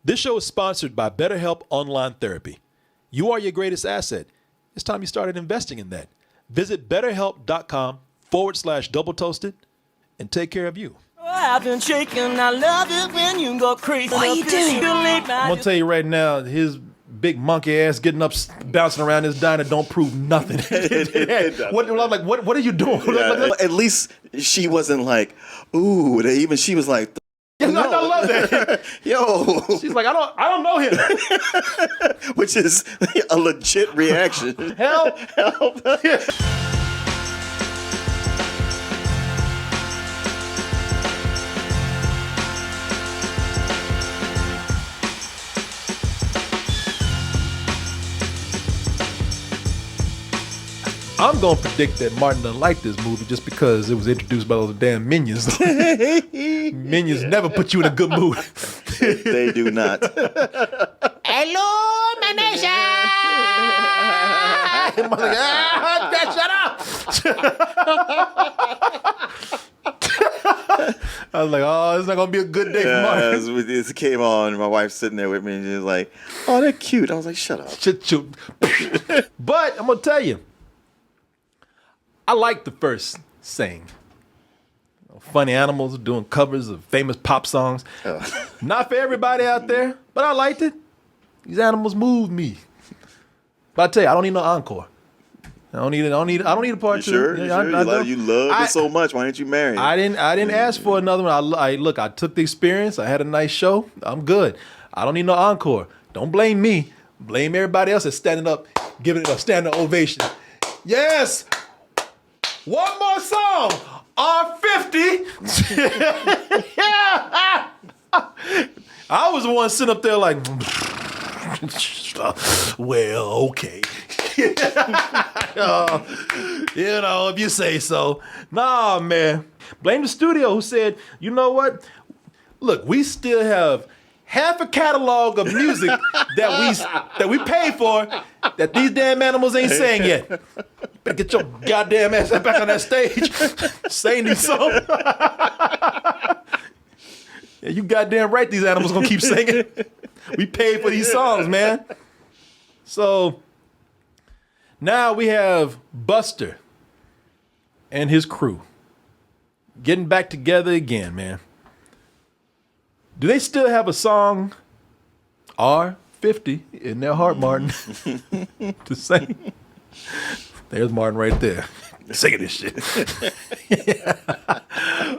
This show is sponsored by BetterHelp Online Therapy. You are your greatest asset. It's time you started investing in that. Visit betterhelp.com/double toasted and take care of you. I've been shaking. I love it when you go crazy. What are you doing? I'm going to tell you right now, his big monkey ass getting up, bouncing around this diner don't prove nothing. What are you doing? Yeah, at least she wasn't like, ooh. She was like, I love that. yo. She's like, I don't know him. Which is a legit reaction. Help. Yeah. I'm going to predict that Martin doesn't like this movie just because it was introduced by those damn minions. Minions never put you in a good mood. They do not. Hello, my nation! Shut up! I was like, oh, it's not going to be a good day for Martin. This came on, and my wife's sitting there with me, and she was like, oh, they're cute. I was like, shut up. But I'm going to tell you, I like the first saying. Funny animals doing covers of famous pop songs. Oh. Not for everybody out there, but I liked it. These animals moved me. But I tell you, I don't need no encore. I don't need a part two. Sure? You love it so much. Why didn't you marry? I didn't ask for another one. I took the experience. I had a nice show. I'm good. I don't need no encore. Don't blame me. Blame everybody else that's standing up, giving it a standing ovation. Yes. One more song. R50. Yeah. I was the one sitting up there like, well, okay. If you say so. Nah, man. Blame the studio who said, you know what? Look, we still have half a catalog of music that we pay for that these damn animals ain't sang yet. Better get your goddamn ass back on that stage, sing these songs. Yeah, you goddamn right these animals gonna keep singing. We paid for these songs, man. So now we have Buster and his crew getting back together again, man. Do they still have a song, R50, in their heart, Martin, to sing? There's Martin right there, singing this shit.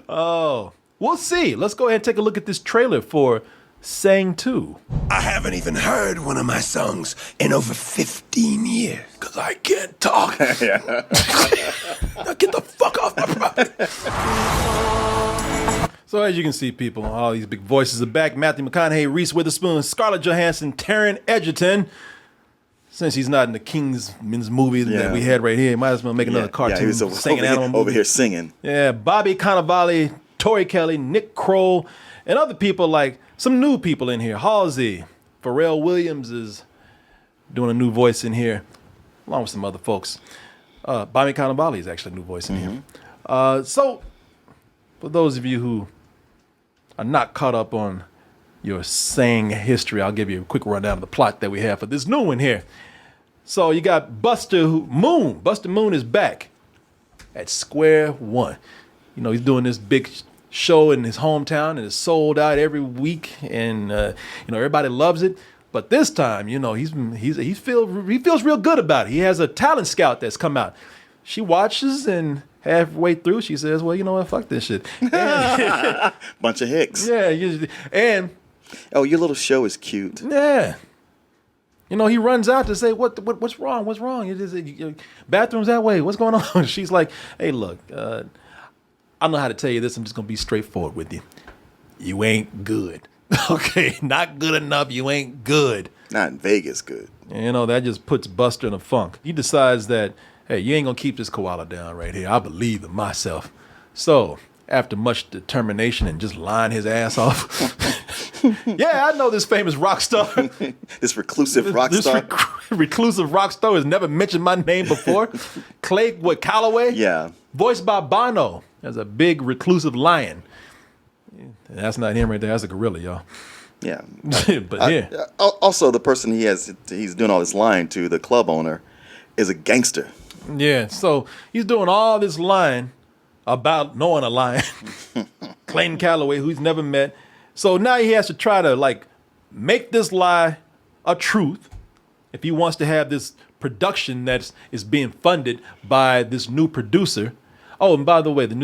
Oh, we'll see. Let's go ahead and take a look at this trailer for Sang 2. I haven't even heard one of my songs in over 15 years because I can't talk. Now get the fuck off my property. So as you can see, people, all these big voices are back. Matthew McConaughey, Reese Witherspoon, Scarlett Johansson, Taron Egerton. Since he's not in the Kingsman's movie that we had right here, he might as well make another cartoon. He was over here singing. Yeah, Bobby Cannavale, Tori Kelly, Nick Kroll, and other people like some new people in here. Halsey, Pharrell Williams is doing a new voice in here, along with some other folks. Bobby Cannavale is actually a new voice in here. So for those of you who are not caught up on your Sang history, I'll give you a quick rundown of the plot that we have for this new one here. So you got Buster Moon. Buster Moon is back at square one. You know, he's doing this big show in his hometown and it's sold out every week, and everybody loves it. But this time, he feels real good about it. He has a talent scout that's come out. She watches, and halfway through, she says, well, you know what, fuck this shit. Bunch of hicks. Yeah, and oh, your little show is cute. Yeah. He runs out to say, what's wrong? What's wrong? Bathroom's that way. What's going on? She's like, hey, look, I don't know how to tell you this. I'm just going to be straightforward with you. You ain't good. Okay, not good enough. You ain't good. Not in Vegas good. That just puts Buster in a funk. He decides that, hey, you ain't going to keep this koala down right here. I believe in myself. So after much determination and just lying his ass off, yeah, I know this famous rock star. This reclusive rock star. Reclusive rock star has never mentioned my name before. Clay Calloway? Yeah. Voiced by Bono as a big reclusive lion. That's not him right there. That's a gorilla, y'all. Yeah. But yeah. Also, the person he's doing all this lying to, the club owner, is a gangster. Yeah, so he's doing all this lying about knowing a lion. Clayton Calloway, who he's never met. So now he has to try to like make this lie a truth if he wants to have this production that is being funded by this new producer. Oh, and by the way, the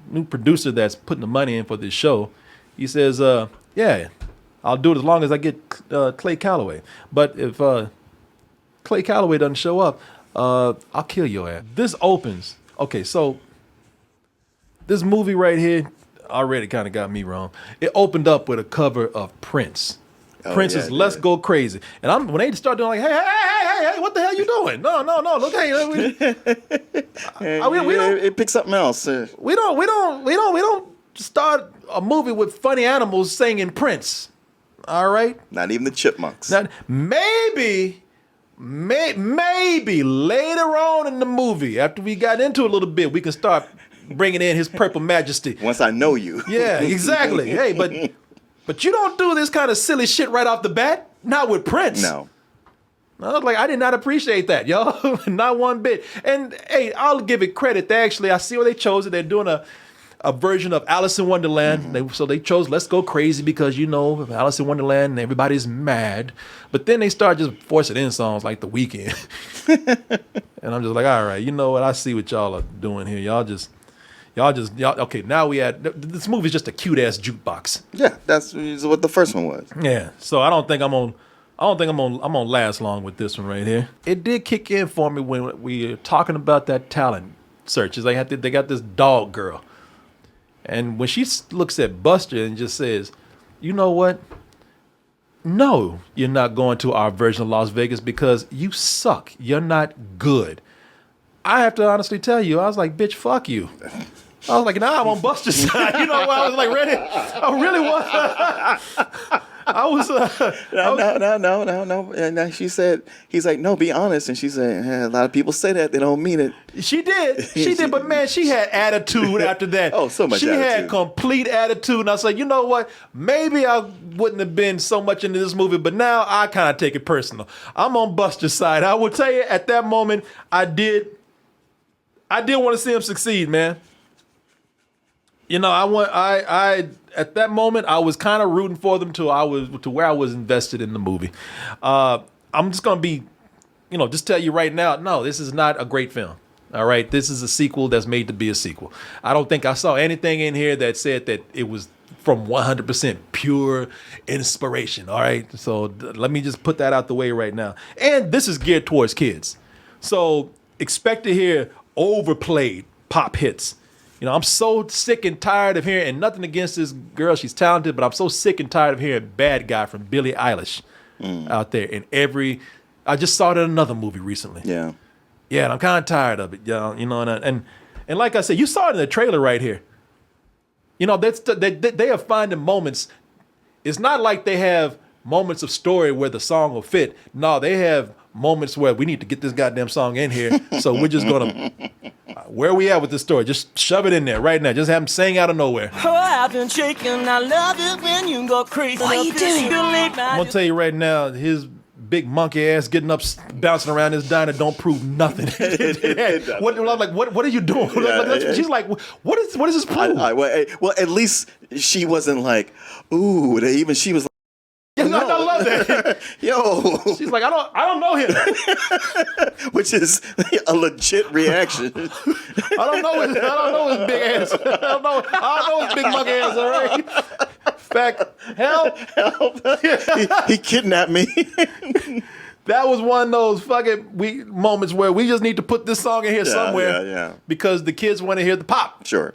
new producer that's putting the money in for this show, he says, yeah, I'll do it as long as I get Clay Calloway. But if Clay Calloway doesn't show up, I'll kill your ass. This opens. Okay, so this movie right here already kind of got me wrong. It opened up with a cover of Prince. Oh, Prince's yeah, "Let's Go Crazy," and when they start doing like, hey, what the hell you doing? No, look, we don't. It picks something else. We don't start a movie with funny animals singing Prince. All right. Not even the chipmunks. Now, maybe later on in the movie, after we got into it a little bit, we can start bringing in his purple majesty. Once I know you. Yeah, exactly. Hey, but you don't do this kind of silly shit right off the bat. Not with Prince. No. I was like, I did not appreciate that, y'all. Not one bit. And hey, I'll give it credit. I see where they chose it. They're doing a version of Alice in Wonderland. Mm-hmm. So they chose "Let's Go Crazy" because, Alice in Wonderland and everybody's mad. But then they start just forcing in songs like The Weeknd. And I'm just like, all right, you know what? I see what y'all are doing here. Y'all okay, now this movie's just a cute ass jukebox. Yeah, that's what the first one was. Yeah. So I don't think I'm gonna last long with this one right here. It did kick in for me when we were talking about that talent searches. They got this dog girl. And when she looks at Buster and just says, you know what? No, you're not going to our version of Las Vegas because you suck. You're not good. I have to honestly tell you, I was like, bitch, fuck you. I was like, nah, I'm on Buster's side. You know what? I was like, ready. I really was. I was. No. And he's like, no, be honest. And she said, a lot of people say that. They don't mean it. She did. But man, she had attitude after that. Oh, so much She attitude. had complete attitude. And I was like, you know what? Maybe I wouldn't have been so much into this movie, but now I kind of take it personal. I'm on Buster's side. I will tell you, at that moment, I did want to see him succeed, man. I at that moment I was kind of rooting for them to where I was invested in the movie. I'm just gonna be, just tell you right now, no, this is not a great film. All right, this is a sequel that's made to be a sequel. I don't think I saw anything in here that said that it was from 100% pure inspiration. All right, so let me just put that out the way right now. And this is geared towards kids, so expect to hear overplayed pop hits. I'm so sick and tired of hearing, and nothing against this girl, she's talented, but I'm so sick and tired of hearing "Bad Guy" from Billie Eilish out there. I just saw it in another movie recently. Yeah. Yeah, and I'm kind of tired of it, and like I said, you saw it in the trailer right here. They are finding moments. It's not like they have moments of story where the song will fit. No, they have moments where we need to get this goddamn song in here, so we're just gonna. Where are we at with this story? Just shove it in there right now. Just have him sing out of nowhere. Oh, I've been shaking. I love it when you go crazy. What are you doing? I'm gonna tell you right now, his big monkey ass getting up, bouncing around this diner don't prove nothing. What are you doing? Yeah. She's like, what is this prove? Well, at least she wasn't like, ooh. She was like, I love that. yo. She's like, I don't know him. Which is a legit reaction. I don't know his big ass. I don't know his big monkey ass. All right. Fact, help. He kidnapped me. That was one of those fucking moments where we just need to put this song in here somewhere. Yeah. Because the kids want to hear the pop. Sure.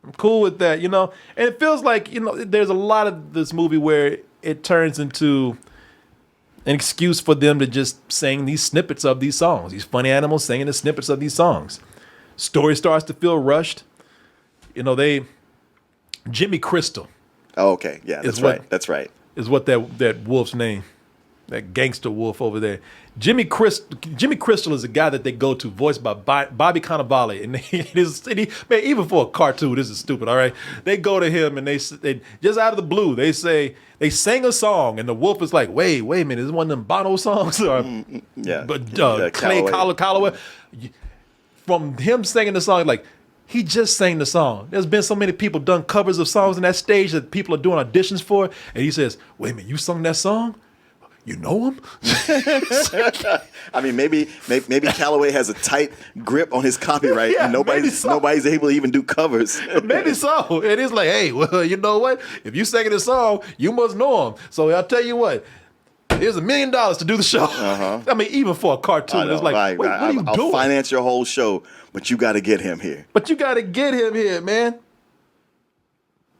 I'm cool with that, And it feels like, there's a lot of this movie where it turns into an excuse for them to just sing these snippets of these songs. These funny animals singing the snippets of these songs. Story starts to feel rushed. Jimmy Crystal. Oh, okay. Yeah, that's right. Is what that wolf's name. That gangster wolf over there. Jimmy Crystal is a guy that they go to, voiced by Bobby Cannavale, and man, even for a cartoon, this is stupid. All right, they go to him and they just out of the blue they sing a song, and the wolf is like, wait a minute, is this one of them Bono songs or Clay Calloway? From him singing the song, like he just sang the song. There's been so many people done covers of songs in that stage that people are doing auditions for, and he says, wait a minute, you sung that song? You know him? I mean, maybe Calloway has a tight grip on his copyright, and nobody's able to even do covers. Maybe so. It is like, hey, well, you know what? If you singing this song, you must know him. So I'll tell you what. Here's $1 million to do the show. I mean, even for a cartoon, it's like, wait, what are you doing? I'll finance your whole show, but you got to get him here. Man.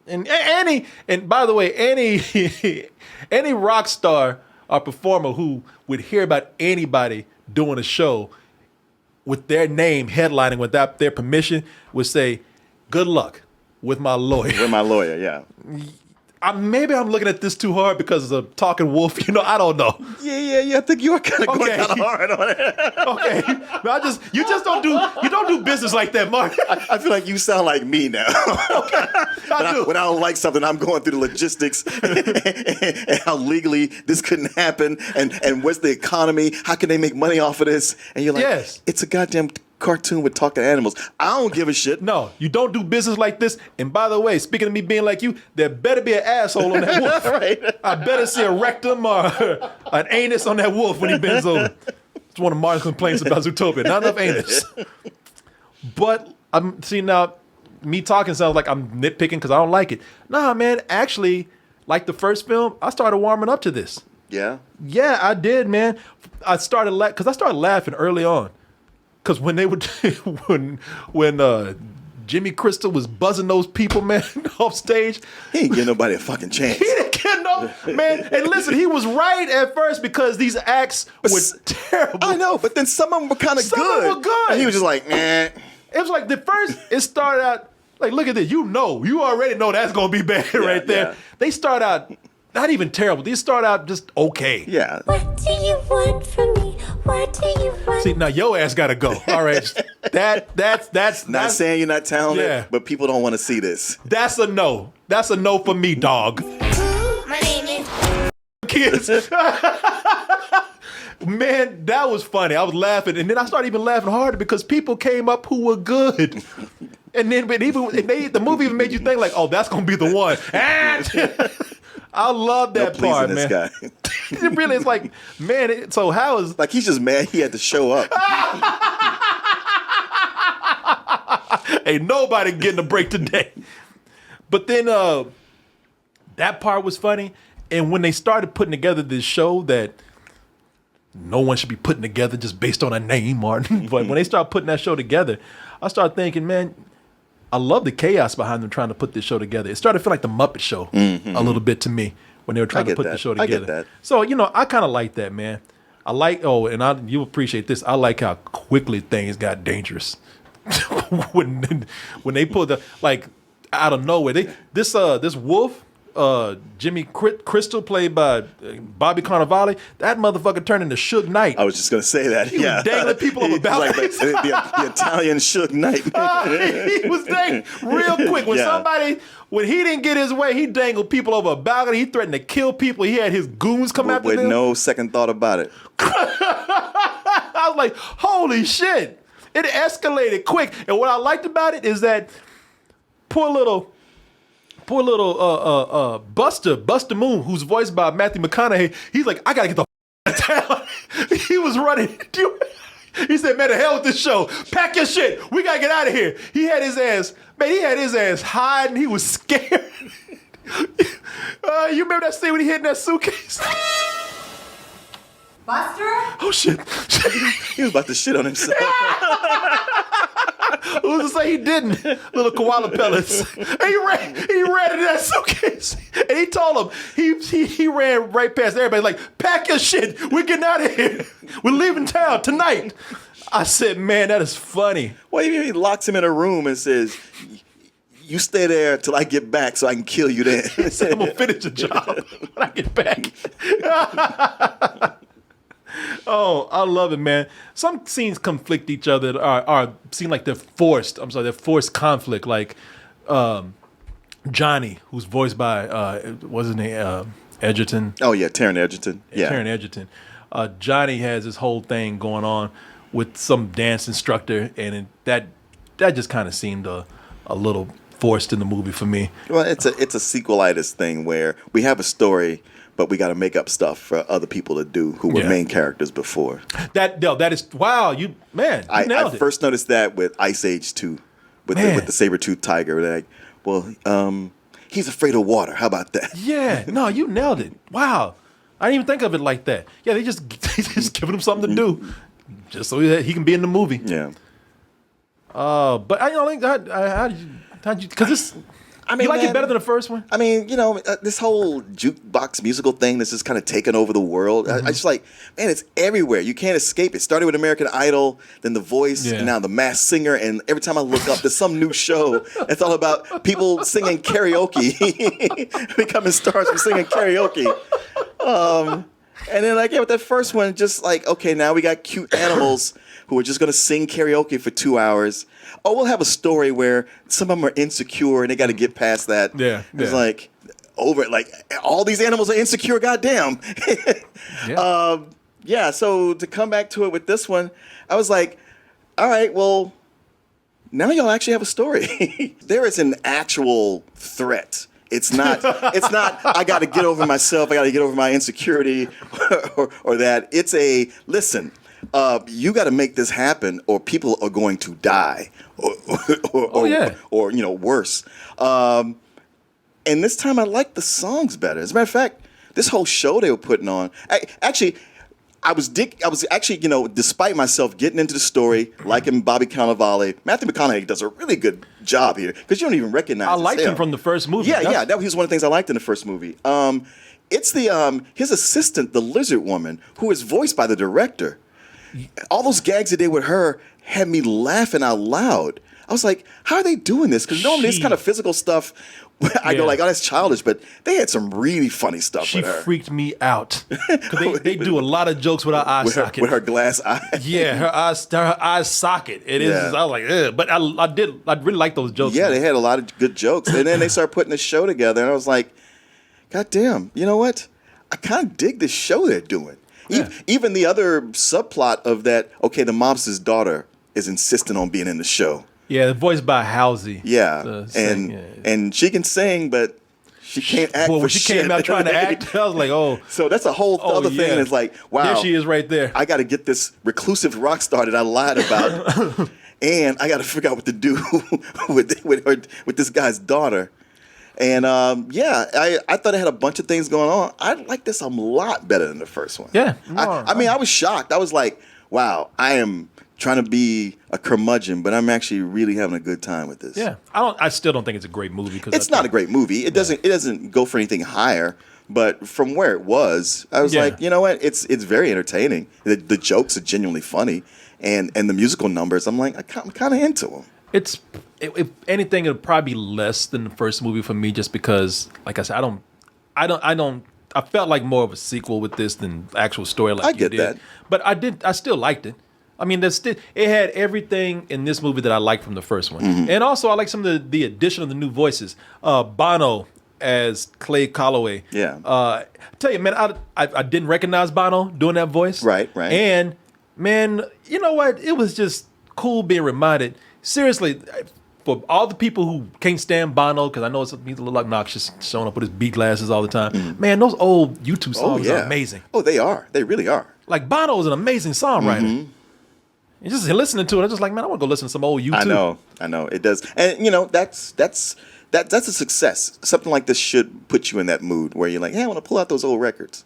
And by the way, any rock star or performer who would hear about anybody doing a show with their name headlining without their permission would say, good luck with my lawyer. With my lawyer, yeah. Maybe I'm looking at this too hard because of Talking Wolf. I don't know. Yeah. I think you are kind of going kind of hard on it. Okay, but you don't do business like that, Mark. I feel like you sound like me now. Okay, when I don't like something, I'm going through the logistics and how legally this couldn't happen, and what's the economy? How can they make money off of this? And you're like, yes, it's a goddamn cartoon with talking animals. I don't give a shit. No, you don't do business like this. And by the way, speaking of me being like you, there better be an asshole on that wolf. Right. I better see a rectum or an anus on that wolf when he bends over. It's one of Martin's complaints about Zootopia. Not enough anus. But now, me talking sounds like I'm nitpicking because I don't like it. Nah, man, actually, like the first film, I started warming up to this. Yeah? Yeah, I did, man. I started laughing early on. Because when they would, when Jimmy Crystal was buzzing those people, man, off stage, he ain't give nobody a fucking chance. He didn't get no, man. And listen, he was right at first because these acts were terrible. I know, but then some of them were kind of good. Some of them were good. And he was just like, eh. It was like it started out, like, look at this. You already know that's going to be bad right there. Yeah. They start out not even terrible. These start out just okay. Yeah. What do you want from me? What do you want? See, now your ass gotta go. All right. That's not saying you're not talented, but people don't want to see this. That's a no. That's a no for me, dog. My name is Kids. Man, that was funny. I was laughing, and then I started even laughing harder because people came up who were good. And then, the movie even made you think like, oh, that's gonna be the one. I love that part, man. This guy. It really is like, man. So how is like he's just mad he had to show up? Ain't nobody getting a break today. But then that part was funny, and when they started putting together this show that no one should be putting together just based on a name, Martin. But when they started putting that show together, I started thinking, man, I love the chaos behind them trying to put this show together. It started to feel like the Muppet Show a little bit to me when they were trying to put the show together. I get that. So, I kind of like that, man. I like, you appreciate this. I like how quickly things got dangerous. when they put the, like, out of nowhere, this wolf, Jimmy Crystal, played by Bobby Cannavale, that motherfucker turned into Suge Knight. I was just gonna say that. He was dangling people over balconies. Like the Italian Suge Knight. He was dangling real quick. When he didn't get his way, he dangled people over a balcony. He threatened to kill people. He had his goons come after with them. No second thought about it. I was like, holy shit. It escalated quick. And what I liked about it is that poor little Buster Moon, who's voiced by Matthew McConaughey, he's like, I gotta get the out of town. He was running. He said, man, the hell with this show. Pack your shit. We gotta get out of here. He had his ass hiding. He was scared. You remember that scene when he hid in that suitcase? Buster? Oh, shit. He was about to shit on himself. Who's to say he didn't? Little koala pellets. And he ran into that suitcase. And he told him, he ran right past everybody like, pack your shit. We're getting out of here. We're leaving town tonight. I said, man, that is funny. Well, he locks him in a room and says, you stay there till I get back so I can kill you then. He said, I'm going to finish the job when I get back. Oh, I love it, man. Some scenes conflict each other, are seem like they're forced. I'm sorry, they're forced conflict. Like Johnny, who's voiced by what's his name, Edgerton. Oh yeah, Taron Egerton. Yeah. Taron Egerton. Johnny has this whole thing going on with some dance instructor, and that just kind of seemed a little forced in the movie for me. Well, it's a sequelitis thing where we have a story, but we got to make up stuff for other people to do who were Yeah. main characters before. That is wow, you nailed I it. first noticed that with Ice Age 2, with Man. the saber-toothed tiger. They're like, well, he's afraid of water. How about that? Yeah, no, you nailed it. Wow, I didn't even think of it like that. Yeah, they just giving him something to do, just so he can be in the movie. Yeah. But I don't think how'd you because this. I mean, you like man, it better than the first one? I mean, this whole jukebox musical thing that's just kind of taken over the world. I just like, man, it's everywhere. You can't escape it. Started with American Idol, then The Voice, Yeah. and now The Masked Singer. And every time I look up, there's some new show that's all about people singing karaoke, becoming stars from singing karaoke. And then like, yeah, with that first one, just like, okay, now we got cute animals who are just going to sing karaoke for 2 hours. Oh, we'll have a story where some of them are insecure and they got to get past that. Yeah, It's yeah. like, over it. Like, all these animals are insecure, goddamn. Yeah. Yeah, so to come back to it with this one, I was like, all right, well, now y'all actually have a story. There is an actual threat. It's not I got to get over myself, I got to get over my insecurity or that. It's a, listen, you got to make this happen or people are going to die or worse. And this time I liked the songs better. As a matter of fact, this whole show they were putting on, I was actually, despite myself getting into the story, liking Bobby Cannavale, Matthew McConaughey does a really good job here because you don't even recognize. I liked him from the first movie. Yeah, that was one of the things I liked in the first movie. It's the his assistant, the lizard woman, who is voiced by the director. All those gags they did with her had me laughing out loud. I was like, how are they doing this? Because normally this kind of physical stuff, I go Yeah. like, oh, that's childish. But they had some really funny stuff She with her. freaked me out because they do a lot of jokes with her eye with her, socket. with her glass eye. Yeah, her eyes socket. It is. Yeah. I was like, ugh. But I really like those jokes. Yeah, man. they had a lot of good jokes. And then they started putting the show together, and I was like, God damn, you know what? I kind of dig this show they're doing. Yeah. Even the other subplot of that, okay, the mobster's daughter is insisting on being in the show. Yeah, voiced by Halsey. Yeah. The sing, And she can sing, but she can't act Well, for when she shit. came out trying to act, I was like, oh. So that's a whole other thing. yeah. It's like, wow. There she is right there. I got to get this reclusive rock star that I lied about, and I got to figure out what to do with this guy's daughter. And I thought it had a bunch of things going on. I like this a lot better than the first one. Yeah. I mean, I was shocked. I was like, wow, I am trying to be a curmudgeon, but I'm actually really having a good time with this. Yeah. I still don't think it's a great movie. It's not a great movie. It doesn't go for anything higher. But from where it was, I was Yeah. like, you know what? It's very entertaining. The jokes are genuinely funny, and the musical numbers, I'm like, I'm kind of into them. If anything, it'll probably be less than the first movie for me, just because, like I said, I felt like more of a sequel with this than actual story. Like I you get did. that. But I still liked it. I mean, it had everything in this movie that I liked from the first one, and also I like some of the addition of the new voices. Bono as Clay Calloway. Yeah. I tell you, man, I didn't recognize Bono doing that voice. Right. And man, you know what? It was just cool being reminded. Seriously, for all the people who can't stand Bono, because I know he's a little obnoxious, showing up with his beat glasses all the time. Man, those old YouTube songs are amazing. Oh, they are. They really are. Like Bono is an amazing songwriter. And just listening to it, I'm just like, man, I want to go listen to some old YouTube. I know. It does. And that's a success. Something like this should put you in that mood where you're like, hey, I want to pull out those old records.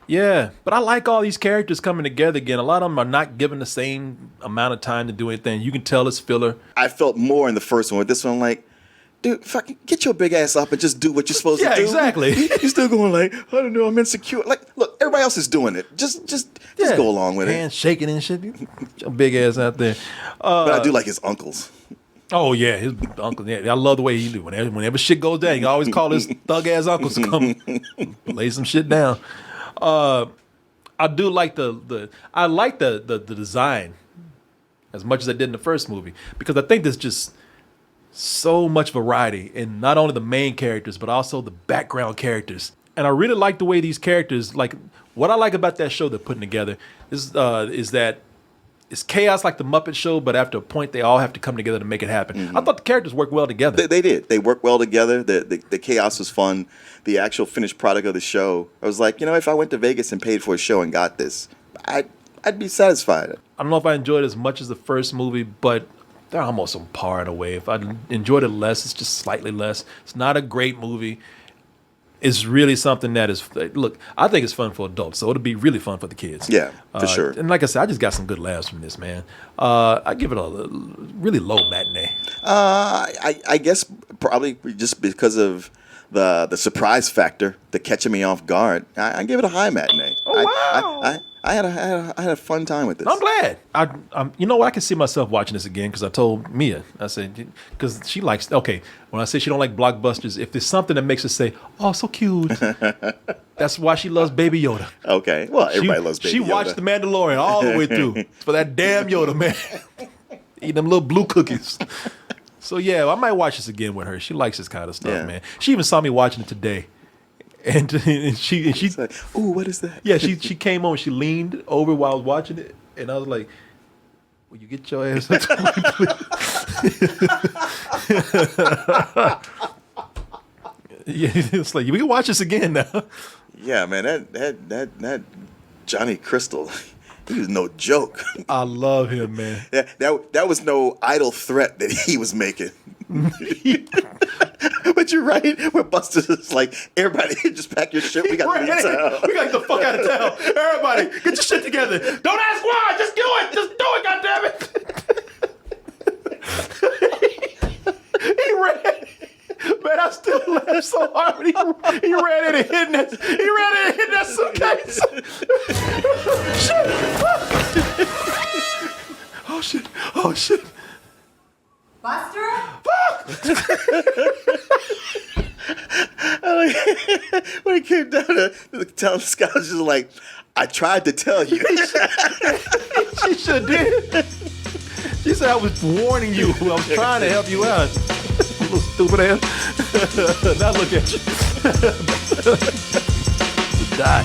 Yeah, but I like all these characters coming together again. A lot of them are not given the same amount of time to do anything. You can tell it's filler. I felt more in the first one. With this one, I'm like, dude, fucking get your big ass up and just do what you're supposed to do. Yeah, exactly. You're still going like, I don't know, I'm insecure. Like, look, everybody else is doing it. Just go along with Hands it. shaking and shit. Get your big ass out there. But I do like his uncles. Oh yeah, his uncle. Yeah, I love the way he do. Whenever shit goes down, he always call his thug ass uncles to come lay some shit down. I do like the design as much as I did in the first movie, because I think there's just so much variety in not only the main characters but also the background characters. And I really like the way these characters, like what I like about that show they're putting together is that it's chaos like the Muppet Show, but after a point they all have to come together to make it happen. I thought the characters worked well together. They did. They worked well together. The chaos was fun. The actual finished product of the show, I was like, if I went to Vegas and paid for a show and got this, I'd be satisfied. I don't know if I enjoyed it as much as the first movie, but they're almost on par in a way. If I enjoyed it less, it's just slightly less. It's not a great movie. It's really something that is, look, I think it's fun for adults, so it'll be really fun for the kids. Yeah, for sure. And like I said, I just got some good laughs from this, man. I give it a really low matinee. I guess probably just because of the surprise factor, the catching me off guard. I give it a high matinee. Oh, wow. I had a fun time with this. I'm glad. You know what? I can see myself watching this again because I told Mia, I said, because she likes, okay, when I say she don't like blockbusters, if there's something that makes her say, oh, so cute, that's why she loves Baby Yoda. Okay. Well, everybody loves Baby Yoda. She watched The Mandalorian all the way through for that damn Yoda, man. Eating them little blue cookies. So, yeah, I might watch this again with her. She likes this kind of stuff, man. She even saw me watching it today. And she like, ooh, what is that? Yeah, she came on. She leaned over while I was watching it, and I was like, "Will you get your ass up to me, please?" Yeah, it's like we can watch this again now. Yeah, man, that Johnny Crystal, he was no joke. I love him, man. Yeah, that was no idle threat that he was making. But you're right. When Buster's is like, everybody, just pack your shit. We got to leave town. We got to get the fuck out of town. Everybody, get your shit together. Don't ask why. Just do it. Just do it. Goddammit. He ran. Man, I still laugh so hard when he ran in and hid that. He ran in and hid that suitcase. Shit. Oh shit. Oh shit. Buster? When it came down to telling Scott, was just like, I tried to tell you. She sure did. She said I was warning you. I was trying to help you out. Little stupid ass. Now look at you. Die.